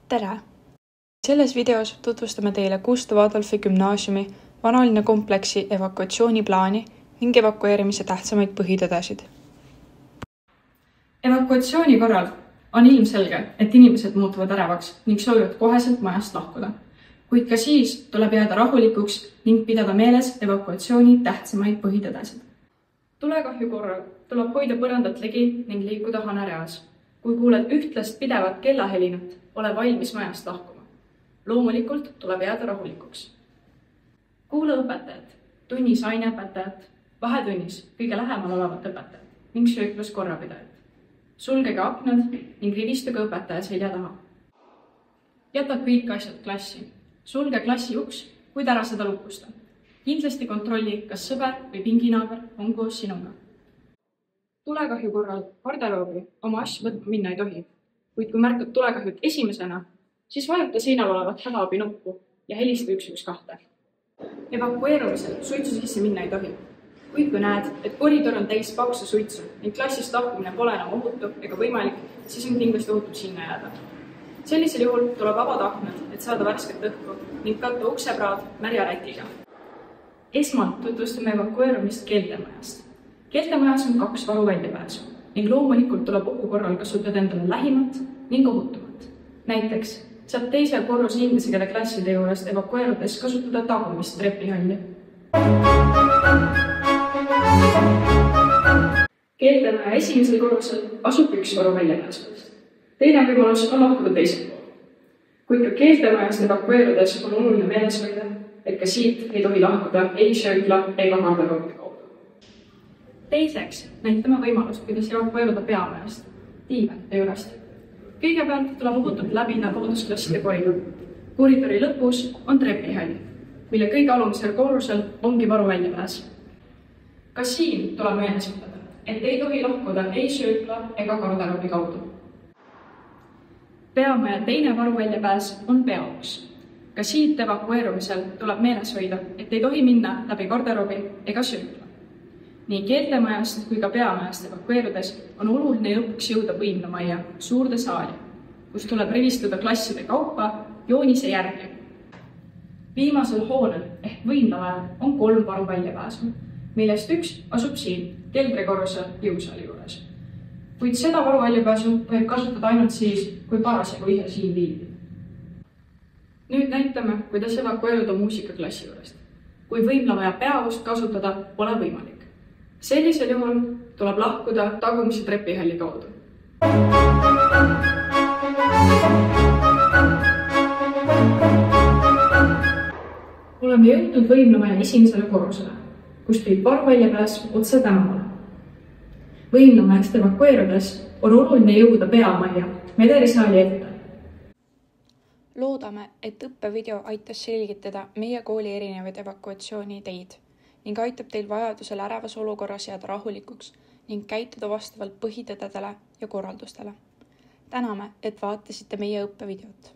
Tere! Selles videos tutvustame teile Gustav Adolfi gümnaasiumi vanalinna kompleksi evakuatsiooniplaani ning evakueerimise tähtsamaid põhitõdesid. Evakuatsiooni korral on ilmselge, et inimesed muutuvad ärevaks ning soovivad koheselt majast lahkuda. Kuid ka siis tuleb jääda rahulikuks ning pidada meeles evakuatsiooni tähtsamaid põhitõdesid. Tulekahju korral tuleb hoida põrandat ligi ning liikuda hanereas. Kui kuuled ühtlast pidevat kellahelinat, ole valmis majast lahkuma. Loomulikult tuleb jääda rahulikuks. Kuula õpetajat, tunnis aineõpetajat, vahetunnis kõige lähemal olevat õpetajat ning sööklas korrapidajat. Sulgege aknad ning rivistuge õpetaja selja taha. Jäta kõik asjad klassi. Sulge klassi uks, kuid ära seda lukusta. Kindlasti kontrolli, kas sõber või pinginaaber on koos sinuga. Tulekahju korral garderoobi oma asju võtma minna ei tohi, kuid kui märkad tulekahjut esimesena, siis vajuta seinal olevat hädaabi nuppu ja helista 112. Evakueerumisel suitsu sisse minna ei tohi, kuid kui näed, et koridor on täis paksu suitsu ning klassist lahkumine pole enam ohutu ega võimalik, siis on kindlasti ohutu sinna jääda. Sellisel juhul tuleb avada aknad, et saada värsket õhku ning katta uksepraad märja rätiga. Esmalt tutvustame evakueerumist keeltemajast. Keeltemajas on 2 varuväljapääsu ning loomulikult tuleb ohu korral kasutada endale lähimat ning ohutumat. Näiteks saab teise korruse inglise keele klasside juurest evakueerudes kasutada tagumist trepihalli. Keeltemaja esimesel korrusel asub 1 varuväljapääsudest. Teine võimalus on lahkuda teisel pool. Kuid ka keeltemajast evakueerudes on oluline meeles hoida, et ka siit ei tohi lahkuda ei söökla ega garderoobi kaudu. Teiseks näitame võimalust, kuidas evakueeruda peamajast, diivanite juurest. Kõigepealt tuleb ohutult läbida loodusklasside koridor. Koridori lõpus on trepihall, mille kõige alumisel korrusel ongi varuväljapääs. Ka siin tuleb meeles pidada, et ei tohi lahkuda ei söökla ega garderoobi kaudu. Peamaja teine varuväljapääs on peauks. Ka siit evakueerumisel tuleb meeles hoida, et ei tohi minna läbi garderoobi ega söökla. Nii keeltemajast kui ka peamajast evakueerudes on oluline lõpuks jõuda võimlamajja suurde saali, kus tuleb rivistuda klasside kaupa joonise järgi. Viimasel hoonel ehk võimlamajal on 3 varuväljapääsu, millest 1 asub siin keldrikorruse jõusaali juures. Kuid seda varuväljapääsu võib kasutada ainult siis, kui parasjagu ise siin viibib. Nüüd näitame, kuidas evakueeruda muusikaklassi juurest. Kui võimlamaja peaust kasutada pole võimalik. Sellisel juhul tuleb lahkuda tagumise trepihalli kaudu. Oleme jõudnud võimlamaja esimesele korrusele, kust viib varuväljapääs otse tänavale. Võimlamajast evakueerudes on oluline jõuda peamajja medelisaali ette. Loodame, et õppevideo aitas selgitada meie kooli erinevaid evakuatsiooniteid ning aitab teil vajadusel ärevas olukorras jääda rahulikuks ning käituda vastavalt põhitõdedele ja korraldustele. Täname, et vaatasite meie õppevideot.